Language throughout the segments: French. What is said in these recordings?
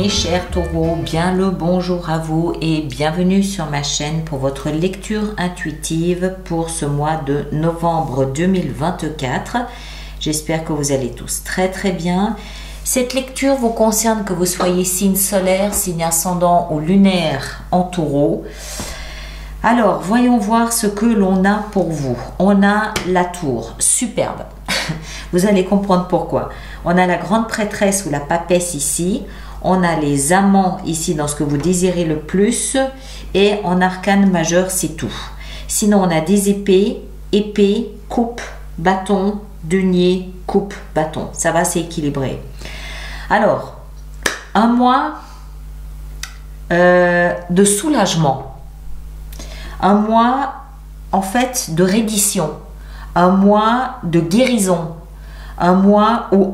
Mes chers taureaux, bien le bonjour à vous et bienvenue sur ma chaîne pour votre lecture intuitive pour ce mois de novembre 2024. J'espère que vous allez tous très bien. Cette lecture vous concerne que vous soyez signe solaire, signe ascendant ou lunaire en taureau. Alors, voyons voir ce que l'on a pour vous. On a la tour, superbe. Vous allez comprendre pourquoi. On a la grande prêtresse ou la papesse ici. On a les amants ici dans ce que vous désirez le plus. Et en arcane majeur, c'est tout. Sinon, on a des épées, coupe, bâton, denier, coupe, bâton. Ça va, c'est équilibré. Alors, un mois de soulagement. Un mois, en fait, de reddition. Un mois de guérison. Un mois où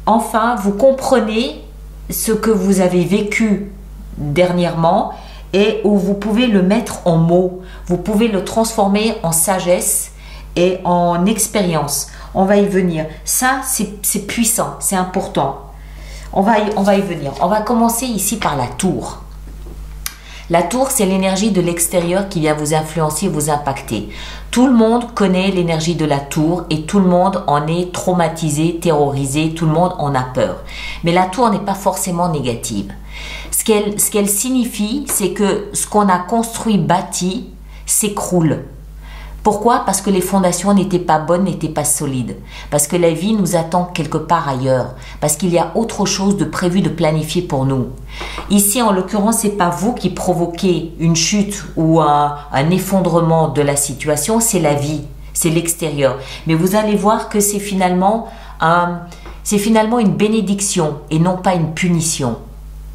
enfin, vous comprenez ce que vous avez vécu dernièrement et où vous pouvez le mettre en mots. Vous pouvez le transformer en sagesse et en expérience. On va y venir. Ça, c'est puissant, c'est important. On va y venir. On va commencer ici par la tour. La tour, c'est l'énergie de l'extérieur qui vient vous influencer, vous impacter. Tout le monde connaît l'énergie de la tour et tout le monde en est traumatisé, terrorisé, tout le monde en a peur. Mais la tour n'est pas forcément négative. Ce qu'elle signifie, c'est que ce qu'on a construit, bâti, s'écroule. Pourquoi? Parce que les fondations n'étaient pas bonnes, n'étaient pas solides. Parce que la vie nous attend quelque part ailleurs. Parce qu'il y a autre chose de prévu, de planifié pour nous. Ici, en l'occurrence, c'est pas vous qui provoquez une chute ou un effondrement de la situation, c'est la vie, c'est l'extérieur. Mais vous allez voir que c'est finalement une bénédiction et non pas une punition.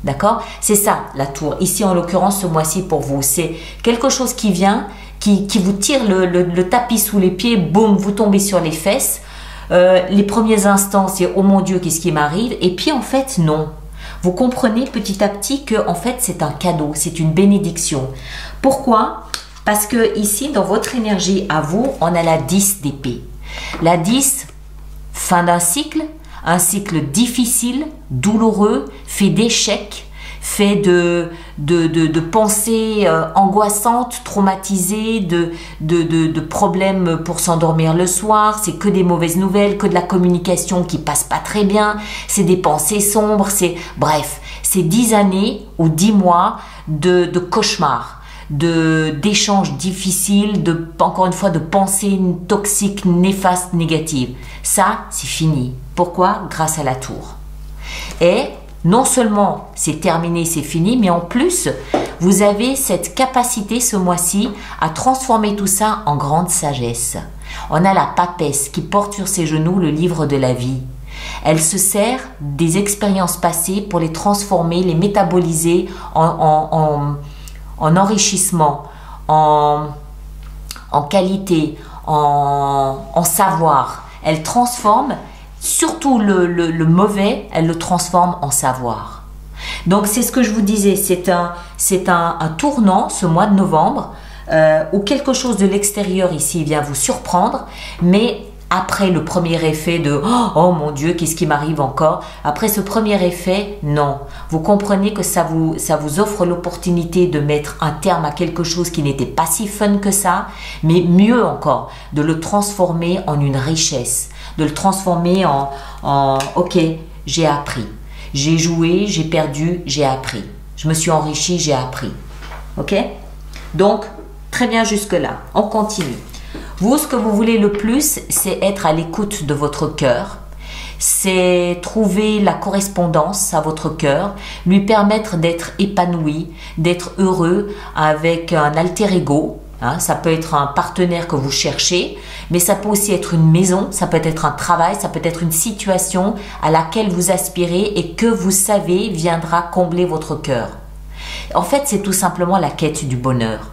D'accord? C'est ça, la tour. Ici, en l'occurrence, ce mois-ci pour vous, c'est quelque chose qui vient, qui vous tire le tapis sous les pieds, boum, vous tombez sur les fesses. Les premiers instants, c'est « Oh mon Dieu, qu'est-ce qui m'arrive ?» Et puis, en fait, non. Vous comprenez petit à petit que, en fait, c'est un cadeau, c'est une bénédiction. Pourquoi? Parce que ici, dans votre énergie à vous, on a la 10 d'épée. La 10, fin d'un cycle, un cycle difficile, douloureux, fait d'échecs, fait de pensées angoissantes, traumatisées, de problèmes pour s'endormir le soir, c'est que des mauvaises nouvelles, que de la communication qui passe pas très bien, c'est des pensées sombres, bref, c'est 10 années ou 10 mois de cauchemars, d'échanges difficiles, encore une fois, de pensées toxiques, néfastes, négatives. Ça, c'est fini. Pourquoi? Grâce à la tour. Et non seulement c'est terminé, c'est fini, mais en plus, vous avez cette capacité ce mois-ci à transformer tout ça en grande sagesse. On a la papesse qui porte sur ses genoux le livre de la vie. Elle se sert des expériences passées pour les transformer, les métaboliser en enrichissement, en qualité, en savoir. Elle transforme. Surtout le mauvais, elle le transforme en savoir. Donc c'est ce que je vous disais, c'est un tournant ce mois de novembre où quelque chose de l'extérieur ici vient vous surprendre, mais après le premier effet de « Oh mon Dieu, qu'est-ce qui m'arrive encore ?» Après ce premier effet, non. Vous comprenez que ça vous offre l'opportunité de mettre un terme à quelque chose qui n'était pas si fun que ça, mais mieux encore, de le transformer en une richesse, de le transformer en ok, j'ai appris, j'ai joué, j'ai perdu, j'ai appris, je me suis enrichi, j'ai appris. Ok? Donc, très bien jusque-là. On continue. Vous, ce que vous voulez le plus, c'est être à l'écoute de votre cœur. C'est trouver la correspondance à votre cœur, lui permettre d'être épanoui, d'être heureux avec un alter ego. Ça peut être un partenaire que vous cherchez, mais ça peut aussi être une maison, ça peut être un travail, ça peut être une situation à laquelle vous aspirez et que vous savez viendra combler votre cœur. En fait, c'est tout simplement la quête du bonheur.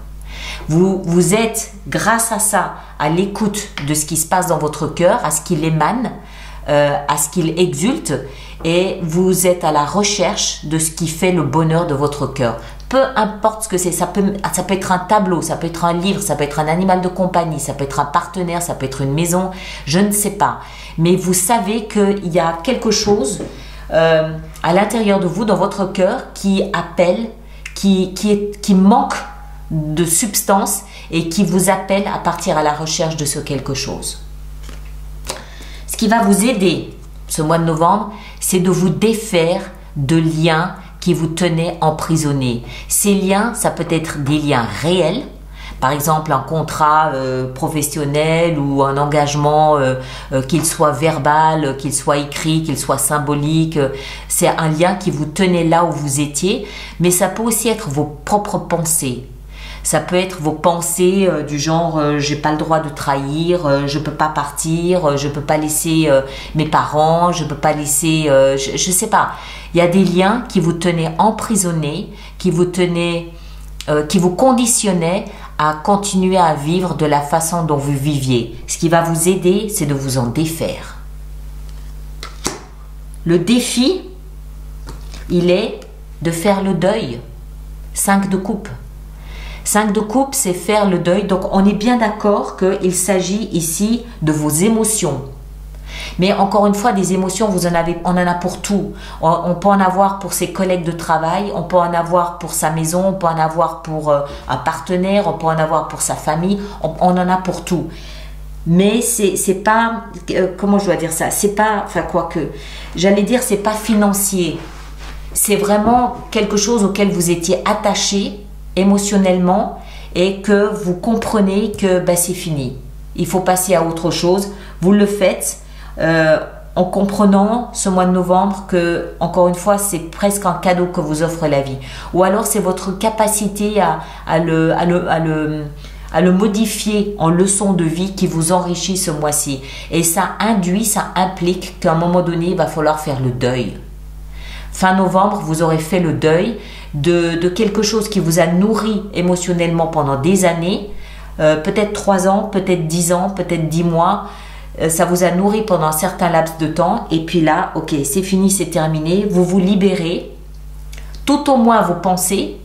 Vous êtes, grâce à ça, à l'écoute de ce qui se passe dans votre cœur, à ce qu'il émane, à ce qu'il exulte, et vous êtes à la recherche de ce qui fait le bonheur de votre cœur. Peu importe ce que c'est, ça peut être un tableau, ça peut être un livre, ça peut être un animal de compagnie, ça peut être un partenaire, ça peut être une maison, je ne sais pas. Mais vous savez qu'il y a quelque chose à l'intérieur de vous, dans votre cœur, qui appelle, qui manque de substance et qui vous appelle à partir à la recherche de ce quelque chose. Ce qui va vous aider ce mois de novembre, c'est de vous défaire de liens qui vous tenaient emprisonnés. Ces liens, ça peut être des liens réels, par exemple un contrat professionnel ou un engagement, qu'il soit verbal, qu'il soit écrit, qu'il soit symbolique. C'est un lien qui vous tenait là où vous étiez, mais ça peut aussi être vos propres pensées. Ça peut être vos pensées du genre j'ai pas le droit de trahir, je peux pas partir, je peux pas laisser mes parents, je peux pas laisser, je sais pas. Il y a des liens qui vous tenaient emprisonnés, qui vous conditionnaient à continuer à vivre de la façon dont vous viviez. Ce qui va vous aider, c'est de vous en défaire. Le défi, il est de faire le deuil. 5 de coupe. 5 de coupe, c'est faire le deuil. Donc, on est bien d'accord qu'il s'agit ici de vos émotions. Mais encore une fois, des émotions, on en a pour tout. On peut en avoir pour ses collègues de travail, on peut en avoir pour sa maison, on peut en avoir pour un partenaire, on peut en avoir pour sa famille, on en a pour tout. Mais c'est pas, comment je dois dire ça, c'est pas, enfin quoi que, j'allais dire c'est pas financier. C'est vraiment quelque chose auquel vous étiez attaché émotionnellement et que vous comprenez que ben, c'est fini. Il faut passer à autre chose. Vous le faites en comprenant ce mois de novembre que, encore une fois, c'est presque un cadeau que vous offre la vie. Ou alors c'est votre capacité à le modifier en leçon de vie qui vous enrichit ce mois-ci. Et ça implique qu'à un moment donné, il va falloir faire le deuil. Fin novembre, vous aurez fait le deuil de quelque chose qui vous a nourri émotionnellement pendant des années, peut-être 3 ans, peut-être 10 ans, peut-être 10 mois. Ça vous a nourri pendant un certain laps de temps. Et puis là, ok, c'est fini, c'est terminé. Vous vous libérez, tout au moins vos pensées.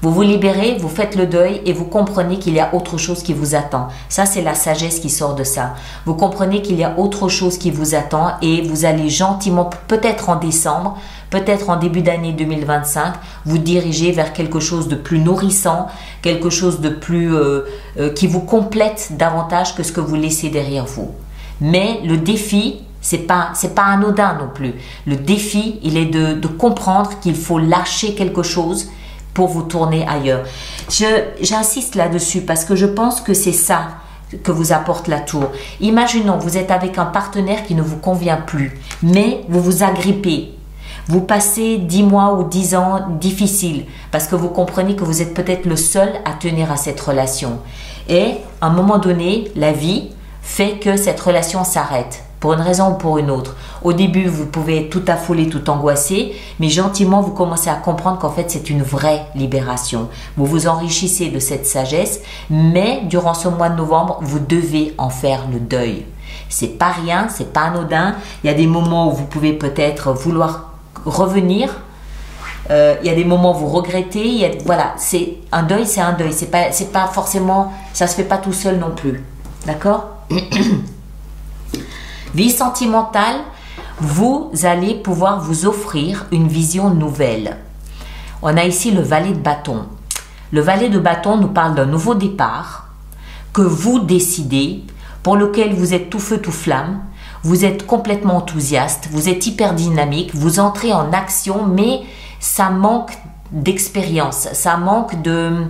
Vous vous libérez, vous faites le deuil et vous comprenez qu'il y a autre chose qui vous attend. Ça, c'est la sagesse qui sort de ça. Vous comprenez qu'il y a autre chose qui vous attend et vous allez gentiment, peut-être en décembre, peut-être en début d'année 2025, vous diriger vers quelque chose de plus nourrissant, quelque chose de plus qui vous complète davantage que ce que vous laissez derrière vous. Mais le défi, c'est pas anodin non plus. Le défi, il est de comprendre qu'il faut lâcher quelque chose pour vous tourner ailleurs. J'insiste là-dessus parce que je pense que c'est ça que vous apporte la tour. Imaginons, vous êtes avec un partenaire qui ne vous convient plus, mais vous vous agrippez. Vous passez 10 mois ou 10 ans difficiles parce que vous comprenez que vous êtes peut-être le seul à tenir à cette relation. Et à un moment donné, la vie fait que cette relation s'arrête. Pour une raison ou pour une autre. Au début, vous pouvez être tout affolé, tout angoissé, mais gentiment, vous commencez à comprendre qu'en fait, c'est une vraie libération. Vous vous enrichissez de cette sagesse, mais durant ce mois de novembre, vous devez en faire le deuil. C'est pas rien, c'est pas anodin. Il y a des moments où vous pouvez peut-être vouloir revenir. Il y a des moments où vous regrettez. Voilà, c'est un deuil, c'est un deuil. C'est pas forcément, ça se fait pas tout seul non plus. D'accord? Vie sentimentale, vous allez pouvoir vous offrir une vision nouvelle. On a ici le valet de bâton. Le valet de bâton nous parle d'un nouveau départ que vous décidez, pour lequel vous êtes tout feu tout flamme, vous êtes complètement enthousiaste, vous êtes hyper dynamique, vous entrez en action, mais ça manque d'expérience, ça manque de...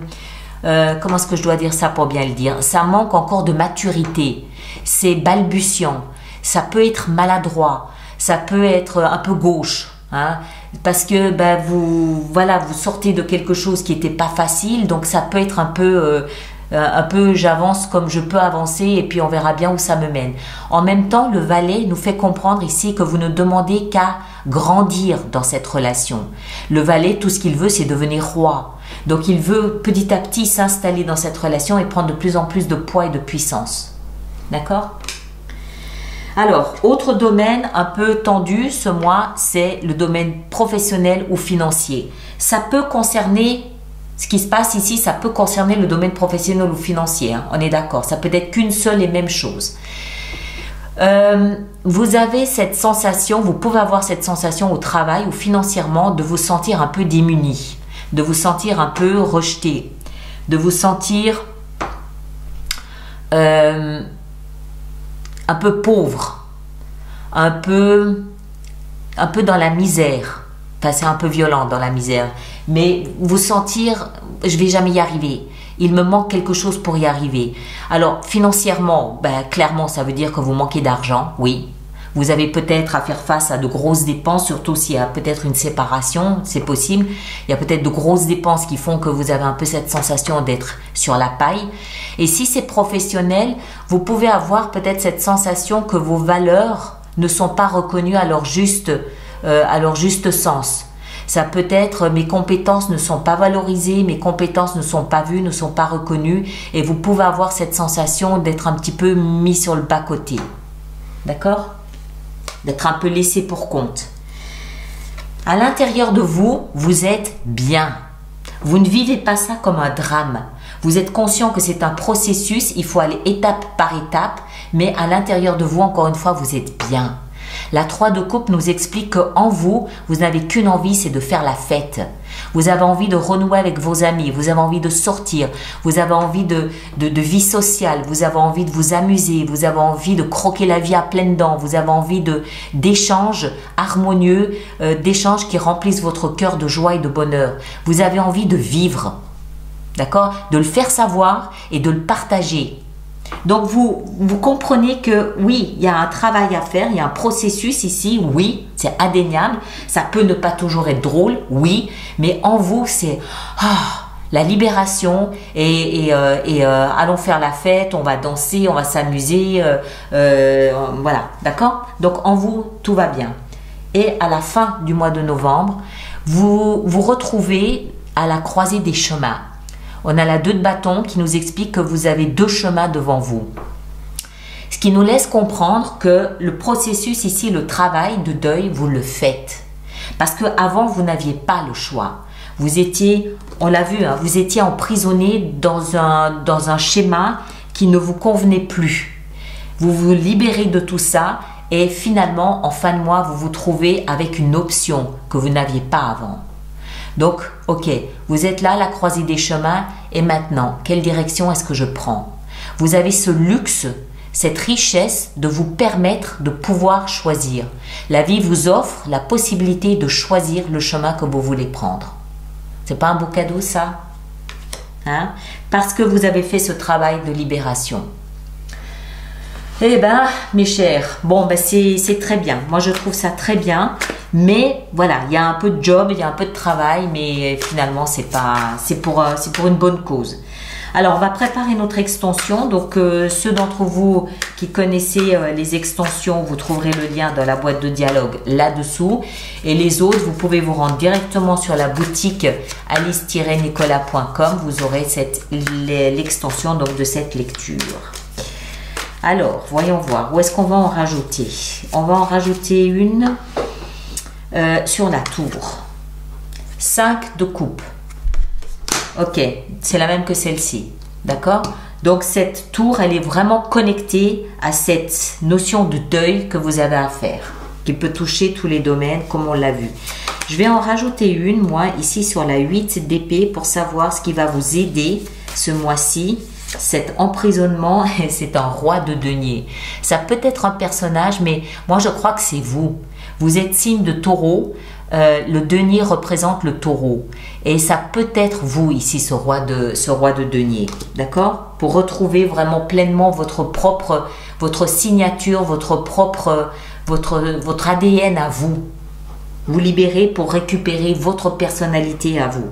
comment est-ce que je dois dire ça pour bien le dire? Ça manque encore de maturité, c'est balbutiant. Ça peut être maladroit, ça peut être un peu gauche, hein, parce que ben, vous sortez de quelque chose qui n'était pas facile, donc ça peut être un peu j'avance comme je peux avancer et puis on verra bien où ça me mène. En même temps, le valet nous fait comprendre ici que vous ne demandez qu'à grandir dans cette relation. Le valet, tout ce qu'il veut, c'est devenir roi. Donc il veut petit à petit s'installer dans cette relation et prendre de plus en plus de poids et de puissance. D'accord ? Alors, autre domaine un peu tendu ce mois, c'est le domaine professionnel ou financier. Ça peut concerner, ce qui se passe ici, ça peut concerner le domaine professionnel ou financier, hein, on est d'accord. Ça peut être qu'une seule et même chose. Vous avez cette sensation, vous pouvez avoir cette sensation au travail ou financièrement de vous sentir un peu démuni, de vous sentir un peu rejeté, de vous sentir un peu pauvre, un peu dans la misère. Enfin, c'est un peu violent dans la misère, mais vous sentir, je vais jamais y arriver. Il me manque quelque chose pour y arriver. Alors, financièrement, ben, clairement, ça veut dire que vous manquez d'argent, oui. Vous avez peut-être à faire face à de grosses dépenses, surtout s'il y a peut-être une séparation, c'est possible. Il y a peut-être de grosses dépenses qui font que vous avez un peu cette sensation d'être sur la paille. Et si c'est professionnel, vous pouvez avoir peut-être cette sensation que vos valeurs ne sont pas reconnues à leur juste sens. Ça peut être mes compétences ne sont pas valorisées, mes compétences ne sont pas vues, ne sont pas reconnues et vous pouvez avoir cette sensation d'être un petit peu mis sur le bas-côté. D'accord? D'être un peu laissé pour compte. À l'intérieur de vous, vous êtes bien. Vous ne vivez pas ça comme un drame. Vous êtes conscient que c'est un processus, il faut aller étape par étape, mais à l'intérieur de vous, encore une fois, vous êtes bien. La 3 de coupe nous explique qu'en vous, vous n'avez qu'une envie, c'est de faire la fête. Vous avez envie de renouer avec vos amis, vous avez envie de sortir, vous avez envie de vie sociale, vous avez envie de vous amuser, vous avez envie de croquer la vie à pleines dents, vous avez envie d'échanges harmonieux, d'échanges qui remplissent votre cœur de joie et de bonheur. Vous avez envie de vivre, d'accord? De le faire savoir et de le partager. Donc vous comprenez que oui, il y a un travail à faire, il y a un processus ici, oui, c'est indéniable, ça peut ne pas toujours être drôle, oui, mais en vous c'est la libération et allons faire la fête, on va danser, on va s'amuser, voilà, d'accord? Donc en vous, tout va bien. Et à la fin du mois de novembre, vous vous retrouvez à la croisée des chemins. On a la 2 de bâton qui nous explique que vous avez 2 chemins devant vous. Ce qui nous laisse comprendre que le processus ici, le travail de deuil, vous le faites. Parce qu'avant, vous n'aviez pas le choix. Vous étiez, on l'a vu, hein, vous étiez emprisonné dans un schéma qui ne vous convenait plus. Vous vous libérez de tout ça et finalement, en fin de mois, vous vous trouvez avec une option que vous n'aviez pas avant. Donc, ok, vous êtes là à la croisée des chemins et maintenant, quelle direction est-ce que je prends? Vous avez ce luxe, cette richesse de vous permettre de pouvoir choisir. La vie vous offre la possibilité de choisir le chemin que vous voulez prendre. C'est pas un beau cadeau ça? Hein? Parce que vous avez fait ce travail de libération. Eh ben, mes chers, bon, ben c'est très bien. Moi, je trouve ça très bien. Mais voilà, il y a un peu de job, il y a un peu de travail, mais finalement, c'est pour une bonne cause. Alors, on va préparer notre extension. Donc, ceux d'entre vous qui connaissez les extensions, vous trouverez le lien dans la boîte de dialogue là-dessous. Et les autres, vous pouvez vous rendre directement sur la boutique alice-nicolas.com. Vous aurez l'extension de cette lecture. Alors, voyons voir. Où est-ce qu'on va en rajouter? On va en rajouter une sur la tour. 5 de coupe. Ok, c'est la même que celle-ci. D'accord? Donc, cette tour, elle est vraiment connectée à cette notion de deuil que vous avez à faire, qui peut toucher tous les domaines, comme on l'a vu. Je vais en rajouter une, moi, ici sur la 8 d'épée, pour savoir ce qui va vous aider ce mois-ci. Cet emprisonnement, c'est un roi de denier. Ça peut être un personnage, mais moi je crois que c'est vous. Vous êtes signe de taureau, le denier représente le taureau. Et ça peut être vous ici, ce roi de denier. D'accord? Pour retrouver vraiment pleinement votre signature, votre ADN à vous. Vous libérer pour récupérer votre personnalité à vous.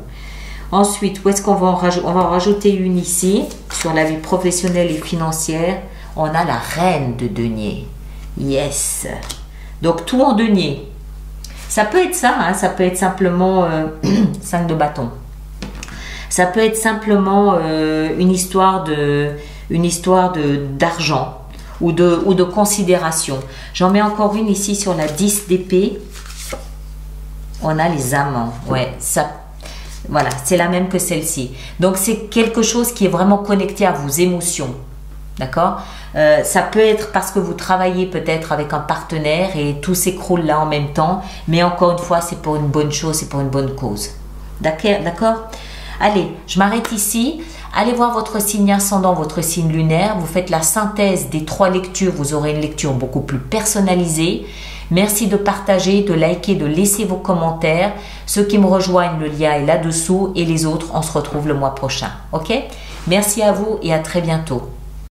Ensuite, où est-ce qu'on va en rajouter? On va en rajouter une ici, sur la vie professionnelle et financière. On a la reine de denier. Yes! Donc, tout en denier. Ça peut être ça, hein, ça peut être simplement 5 de bâton. Ça peut être simplement une histoire d'argent ou de considération. J'en mets encore une ici sur la 10 d'épée. On a les amants. Ouais, ça. Voilà, c'est la même que celle-ci. Donc, c'est quelque chose qui est vraiment connecté à vos émotions. D'accord? Ça peut être parce que vous travaillez peut-être avec un partenaire et tout s'écroule là en même temps. Mais encore une fois, c'est pour une bonne chose, c'est pour une bonne cause. D'accord? Allez, je m'arrête ici. Allez voir votre signe ascendant, votre signe lunaire. Vous faites la synthèse des 3 lectures. Vous aurez une lecture beaucoup plus personnalisée. Merci de partager, de liker, de laisser vos commentaires. Ceux qui me rejoignent, le lien est là-dessous. Et les autres, on se retrouve le mois prochain. Ok? Merci à vous et à très bientôt.